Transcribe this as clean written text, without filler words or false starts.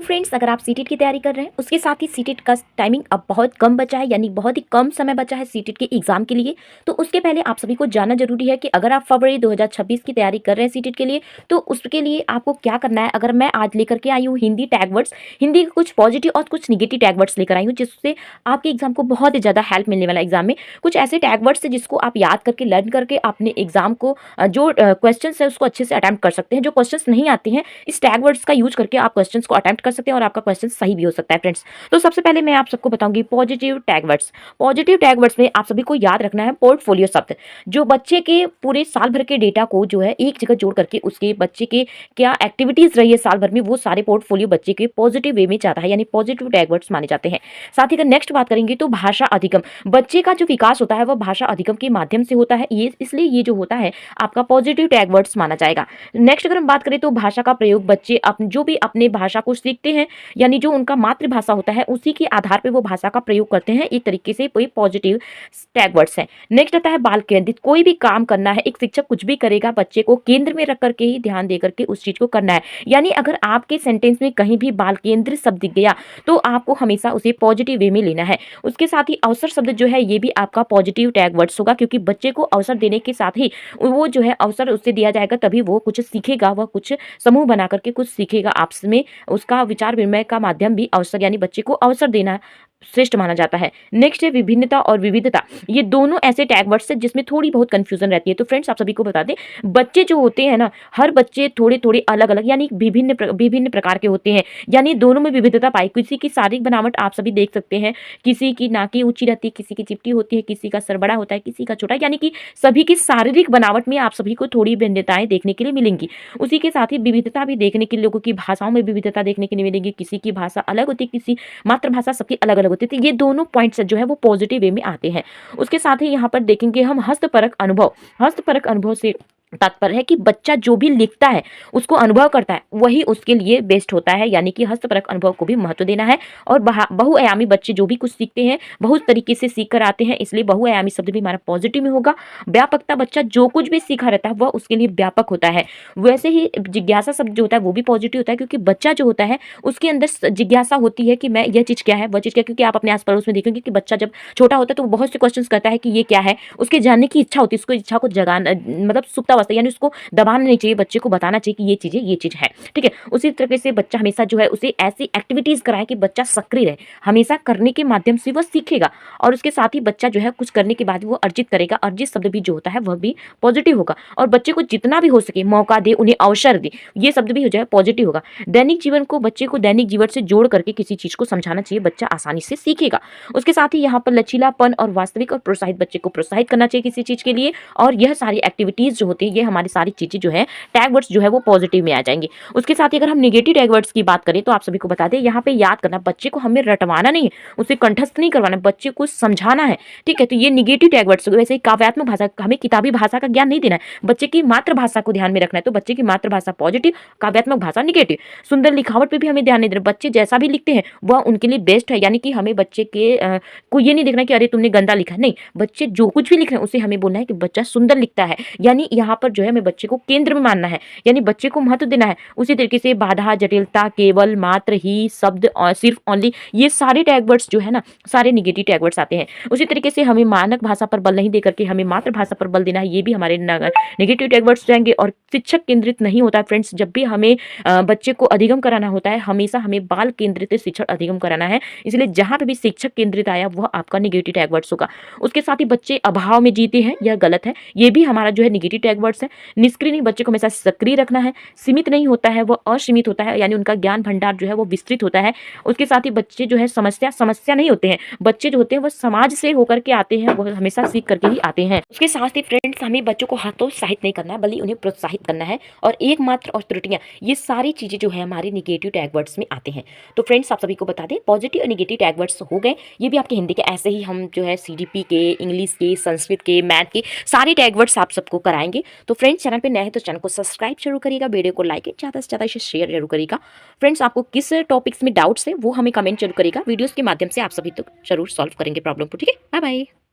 Friends, अगर आप CTET की तैयारी कर रहे हैं, उसके साथ ही सीटेट का टाइमिंग अब बहुत कम बचा है, यानी बहुत ही कम समय बचा है सीटेट के एग्जाम के लिए। तो उसके पहले आप सभी को जानना जरूरी है कि अगर आप फरवरी 2026 की तैयारी कर रहे हैं सीटेट के लिए, तो उसके लिए आपको क्या करना है। अगर मैं आज लेकर के आई हूँ हिंदी टैग वर्ड्स, हिंदी के कुछ पॉजिटिव और कुछ निगेटिव टैग वर्ड्स लेकर आई हूँ, जिससे आपके एग्जाम को बहुत ही ज्यादा हेल्प मिलने वाला है। एग्जाम में कुछ ऐसे टैग वर्ड्स है जिसको आप याद करके लर्न करके अपने एग्जाम को जो क्वेश्चन है उसको अच्छे से अटेम्प्ट कर सकते हैं। जो क्वेश्चन नहीं आते हैं, इस टैग वर्ड्स का यूज करके आप क्वेश्चन को अटेम्प्ट कर सकते हैं और आपका क्वेश्चन सही भी हो सकता है फ्रेंड्स। तो सबसे पहले मैं आप सबको बताऊंगी positive tag words. Positive tag words में आप सभी को याद रखना है पोर्टफोलियो शब्द, जो बच्चे के पूरे साल भर के डेटा को जो है एक जगह जोड़ करके उसके बच्चे के क्या एक्टिविटीज रही है साल भर में, वो सारे पोर्टफोलियो बच्चे के पॉजिटिव वे में जाता है, यानी पॉजिटिव टैग वर्ड्स माने जाते हैं। साथ ही अगर नेक्स्ट बात करेंगे तो भाषा अधिगम, बच्चे का जो विकास होता है वह भाषा अधिगम के माध्यम से होता है, ये इसलिए ये जो होता है आपका पॉजिटिव टैग वर्ड्स माना जाएगा। नेक्स्ट अगर हम बात करें तो भाषा का प्रयोग, बच्चे जो भी अपने भाषा को सीखते हैं, यानी जो उनका मातृभाषा होता है उसी के आधार पर वो भाषा का प्रयोग करते हैं, एक तरीके से कोई पॉजिटिव टैग वर्ड्स है। नेक्स्ट आता है बाल केंद्रित, कोई भी काम करना है, एक शिक्षक कुछ भी करेगा बच्चे को केंद्र में रख करके ही ध्यान दे करके उस चीज को करना है। यानी अगर आपके सेंटेंस में कहीं भी बाल केंद्रित शब्द दिख गया तो आपको हमेशा उसे पॉजिटिव वे में लेना है। उसके साथ ही अवसर शब्द जो है ये भी आपका पॉजिटिव टैग वर्ड्स होगा, क्योंकि बच्चे को अवसर देने के साथ ही वो जो है अवसर उससे दिया जाएगा, तभी वो कुछ सीखेगा, वह कुछ समूह बना करके कुछ सीखेगा आपस में, उसका विचार विनिमय का माध्यम भी अवसर, यानी बच्चे को अवसर देना श्रेष्ठ माना जाता है। नेक्स्ट है विभिन्नता और विविधता, ये दोनों ऐसे टैग वर्ड्स हैं जिसमें थोड़ी बहुत कंफ्यूजन रहती है। तो फ्रेंड्स आप सभी को बता दें, बच्चे जो होते हैं ना, हर बच्चे थोड़े थोड़े अलग अलग यानी विभिन्न प्रकार के होते हैं, यानी दोनों में विविधता पाई। किसी की शारीरिक बनावट आप सभी देख सकते हैं, किसी की नाकी ऊंची रहती है, किसी की चिपटी होती है, किसी का सर बड़ा होता है, किसी का छोटा, यानी कि सभी की शारीरिक बनावट में आप सभी को थोड़ी भिन्नताएं देखने के लिए मिलेंगी। उसी के साथ ही विविधता भी देखने के, लोगों की भाषाओं में विविधता देखने के लिए मिलेगी, किसी की भाषा अलग होती है, किसी मातृभाषा सबकी अलग अलग होती है। ये दोनों पॉइंट्स जो है वो पॉजिटिव वे में आते हैं। उसके साथ ही यहाँ पर देखेंगे हम हस्तपरक अनुभव। हस्तपरक अनुभव से तात्पर्य है कि बच्चा जो भी लिखता है उसको अनुभव करता है, वही उसके लिए बेस्ट होता है, यानी कि हस्तपरक अनुभव को भी महत्व देना है। और बहुआयामी बच्चे जो भी कुछ सीखते हैं बहुत तरीके से सीख कर आते हैं, इसलिए बहुआयामी शब्द भी हमारा पॉजिटिव में होगा। व्यापकता, बच्चा जो कुछ भी सीखा रहता है वह उसके लिए व्यापक होता है। वैसे ही जिज्ञासा शब्द जो होता है वो भी पॉजिटिव होता है, क्योंकि बच्चा जो होता है उसके अंदर जिज्ञासा होती है कि मैं यह चीज क्या है, वह चीज क्या, क्योंकि आप अपने आस पड़ोस में देखेंगे कि बच्चा जब छोटा होता है तो वो बहुत से क्वेश्चन करता है कि ये क्या है, उसके जानने की इच्छा होती है, उसको इच्छा को जगाना, मतलब सुप्तावस्था, यानी उसको दबाना नहीं चाहिए, बच्चे को बताना चाहिए कि ये चीज है, ठीक है। उसी तरीके से बच्चा हमेशा जो है उसे ऐसी एक्टिविटीज कराए कि बच्चा सक्रिय रहे, हमेशा करने के माध्यम से वह सीखेगा। और उसके साथ ही बच्चा जो है कुछ करने के बाद वो अर्जित करेगा, अर्जित शब्द भी जो होता है वह भी पॉजिटिव होगा। और बच्चे को जितना भी हो सके मौका दे, उन्हें अवसर दे, ये शब्द भी हो जाए पॉजिटिव होगा। दैनिक जीवन को, बच्चे को दैनिक जीवन से जोड़ करके किसी चीज को समझाना चाहिए, बच्चा आसानी से सीखेगा। उसके साथ ही यहाँ पर लचीलापन और वास्तविक और प्रोत्साहित, बच्चे को प्रोत्साहित करना चाहिए किसी चीज के लिए। और यह सारी एक्टिविटीज जो होती है, ये हमारी सारी चीजें जो है टैग वर्ड्स जो है वो पॉजिटिव में आ जाएंगे। उसके साथ ही अगर हम नेगेटिव टैग वर्ड्स की बात करें तो आप सभी को बता दें, यहाँ पे याद करना, बच्चे को हमें रटवाना नहीं है, उसे कंठस्थ नहीं करवाना, बच्चे को समझाना है, ठीक है। तो ये नेगेटिव टैग वर्ड्स। वैसे ही काव्यात्मक भाषा, हमें किताबी भाषा का ज्ञान नहीं देना है, बच्चे की मातृभाषा को ध्यान में रखना है। तो बच्चे की मातृभाषा पॉजिटिव, काव्यात्मक भाषा नेगेटिव। सुंदर लिखावट पे भी हमें ध्यान नहीं देना, बच्चे जैसा भी लिखते हैं वह उनके लिए बेस्ट है, यानी कि हमें बच्चे के को ये नहीं देखना कि अरे तुमने गंदा लिखा, नहीं, बच्चे जो कुछ भी लिख रहे हैं उसे हमें बोलना है कि बच्चा सुंदर लिखता है, यानी यहाँ पर जो है हमें बच्चे को केंद्र में मानना है, यानी बच्चे को महत्व देना है। उसी तरीके से बाधा, जटिलता, केवल, मात्र, ही, शब्द और सिर्फ, ओनली, ये सारे टैग वर्ड्स जो है ना, सारे नेगेटिव टैग वर्ड्स आते हैं। उसी तरीके से हमें मानक भाषा पर बल नहीं देकर के हमें मातृभाषा पर बल देना है, ये भी हमारे नेगेटिव टैग वर्ड्स जाएंगे। और शिक्षक केंद्रित नहीं होता है फ्रेंड्स, जब भी हमें बच्चे को अधिगम कराना होता है हमेशा हमें बाल केंद्रित शिक्षक अधिगम कराना है, इसलिए जहां पे भी शिक्षक केंद्रित आया वह आपका नेगेटिव टैग वर्ड्स होगा। उसके साथ ही बच्चे अभाव में जीते हैं, यह गलत है, ये भी हमारा जो है नेगेटिव टैग वर्ड्स है। निष्क्रिय नहीं, बच्चे को हमेशा सक्रिय रखना है। सीमित नहीं होता है, वह असीमित होता है, यानी उनका ज्ञान भंडार जो है वो विस्तृत होता है। उसके साथ ही बच्चे जो है समस्या नहीं होते हैं, बच्चे जो होते हैं वो समाज से होकर के आते हैं, वो हमेशा सीख करके ही आते हैं। उसके साथ ही फ्रेंड्स हमें बच्चों को हतोत्साहित नहीं करना है, बल्कि उन्हें प्रोत्साहित करना है। और एकमात्र और त्रुटियां, ये सारी चीजें जो है हमारे नेगेटिव टैग वर्ड्स में आते हैं। तो फ्रेंड्स आप सभी को बता दें, पॉजिटिव और नेगेटिव टैग वर्ड्स हो गए, ये भी आपके हिंदी के, ऐसे ही हम जो है CDP के, इंग्लिश के, संस्कृत के, मैथ के सारे टैग वर्ड्स आप सबको कराएंगे। तो फ्रेंड्स चैनल पे नए हैं तो चैनल को सब्सक्राइब जरूर करिएगा, वीडियो को लाइक ज़्यादा से ज़्यादा इसे शेयर जरूर करिएगा। फ्रेंड्स आपको किस टॉपिक्स में डाउट्स है वो हमें कमेंट जरूर करिएगा, वीडियोस के माध्यम से आप सभी तक जरूर सॉल्व करेंगे प्रॉब्लम को, ठीक है। Bye bye.